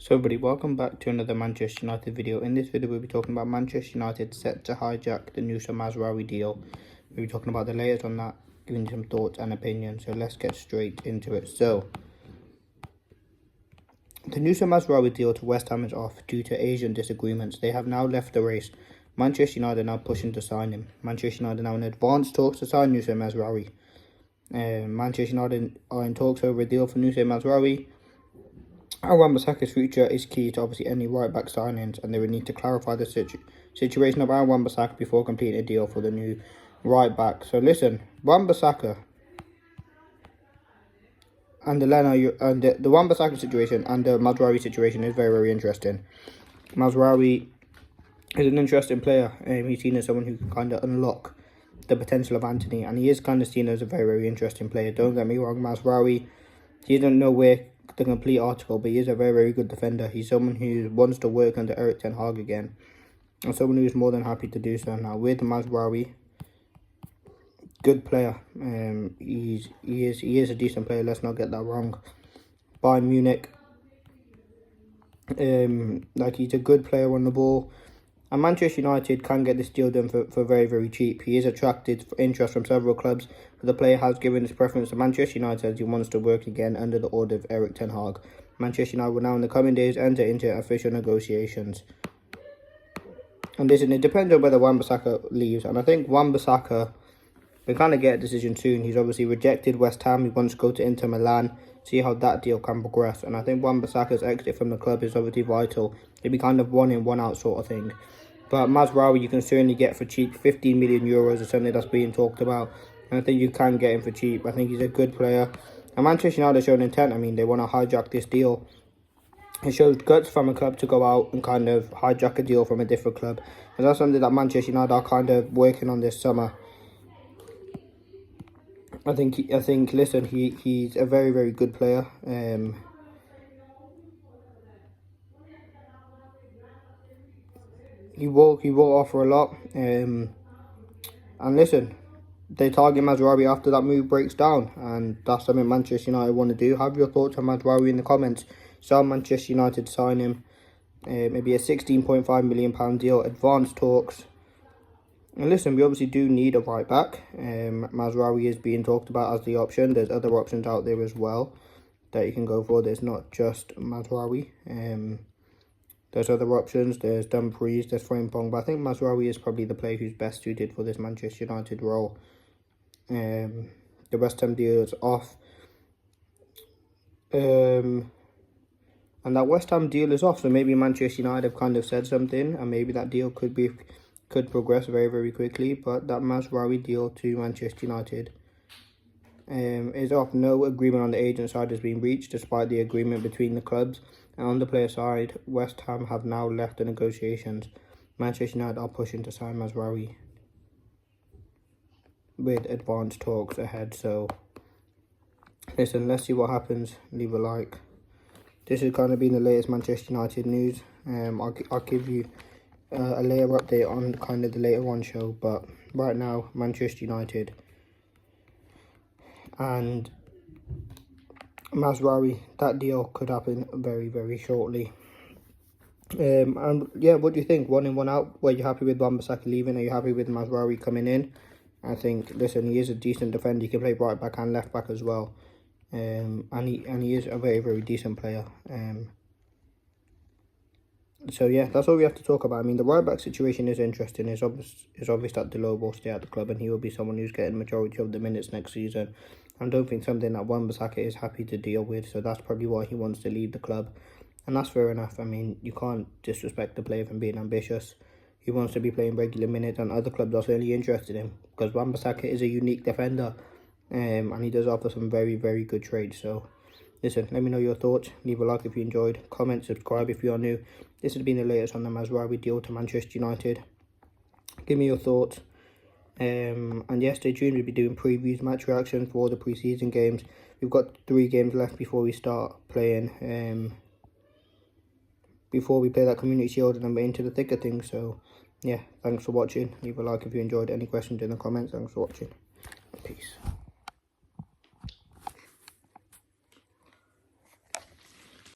So everybody, welcome back to another Manchester United video. In this video, we'll be talking about Manchester United set to hijack the new Mazraoui deal. We'll be talking about the latest on that, giving some thoughts and opinions. So let's get straight into it. So, the new Mazraoui deal to West Ham is off due to Asian disagreements. They have now left the race. Manchester United are now pushing to sign him. Manchester United are now in advanced talks to sign Nusa Mazraoui. Manchester United are in talks over a deal for Nusa Mazraoui. Wan-Bissaka's future is key to obviously any right-back signings, and they would need to clarify the situation of Wan-Bissaka before completing a deal for the new right-back. So listen, Wan-Bissaka and the Wan-Bissaka situation and the Mazraoui situation is very, very interesting. Mazraoui is an interesting player. He's seen as someone who can kind of unlock the potential of Anthony, and he is kind of seen as a very, very interesting player. Don't get me wrong, Mazraoui, he doesn't know where the complete article, but he is a very, very good defender. He's someone who wants to work under Erik ten Hag again, and someone who is more than happy to do so. Now with Mazraoui, good player. He is a decent player. Let's not get that wrong. Bayern Munich, he's a good player on the ball. And Manchester United can get this deal done for very, very cheap. He is attracted interest from several clubs, but the player has given his preference to Manchester United as he wants to work again under the order of Erik ten Hag. Manchester United will now in the coming days enter into official negotiations. And listen, it depends on whether Wan-Bissaka leaves. And I think Wan-Bissaka, we kind of get a decision soon. He's obviously rejected West Ham. He wants to go to Inter Milan, see how that deal can progress. And I think Wan-Bissaka's exit from the club is obviously vital. It'd be kind of one in, one out sort of thing. But Mazraoui you can certainly get for cheap. 15 million euros is something that's being talked about. And I think you can get him for cheap. I think he's a good player. And Manchester United showed intent. I mean, they want to hijack this deal. It shows guts from a club to go out and kind of hijack a deal from a different club. And that's something that Manchester United are kind of working on this summer. I think listen, he's a very, very good player. He will offer a lot. And listen, they target Mazraoui after that move breaks down, and that's something Manchester United want to do. Have your thoughts on Mazraoui in the comments. Shall Manchester United sign him? Maybe a £16.5 million deal, advanced talks. And listen, we obviously do need a right back. Mazraoui is being talked about as the option. There's other options out there as well that you can go for. There's not just Mazraoui. There's other options. There's Dumfries, there's Frimpong, but I think Mazraoui is probably the player who's best suited for this Manchester United role. The West Ham deal is off. And that West Ham deal is off, so maybe Manchester United have kind of said something, and maybe that deal could progress very, very quickly. But that Mazraoui deal to Manchester United is off. No agreement on the agent side has been reached, despite the agreement between the clubs. And on the player side, West Ham have now left the negotiations. Manchester United are pushing to sign Mazraoui with advanced talks ahead. So, listen, let's see what happens. Leave a like. This has kind of been the latest Manchester United news. I'll give you a later update on kind of the later on show. But right now, Manchester United and Mazraoui, that deal could happen very, very shortly. And yeah, what do you think? One in, one out. Were you happy with Wan-Bissaka leaving? Are you happy with Mazraoui coming in? I think, listen, he is a decent defender. He can play right back and left back as well. And he is a very, very decent player. So yeah, that's all we have to talk about. I mean, the right back situation is interesting. It's obvious that Delo will stay at the club, and he will be someone who's getting majority of the minutes next season. I don't think something that Wan-Bissaka is happy to deal with, so that's probably why he wants to leave the club. And that's fair enough. I mean, you can't disrespect the player from being ambitious. He wants to be playing regular minutes, and other clubs are certainly interested in him, because Wan-Bissaka is a unique defender, and he does offer some very, very good trades. So listen, let me know your thoughts. Leave a like if you enjoyed. Comment, subscribe if you are new. This has been the latest on the Mazraoui deal to Manchester United. Give me your thoughts. And yeah, stay tuned. We'll be doing previews, match reactions for all the pre-season games. We've got 3 games left before we start playing. Before we play that Community Shield, and then we're into the thick of things. So yeah, thanks for watching. Leave a like if you enjoyed. Any questions in the comments. Thanks for watching. Peace.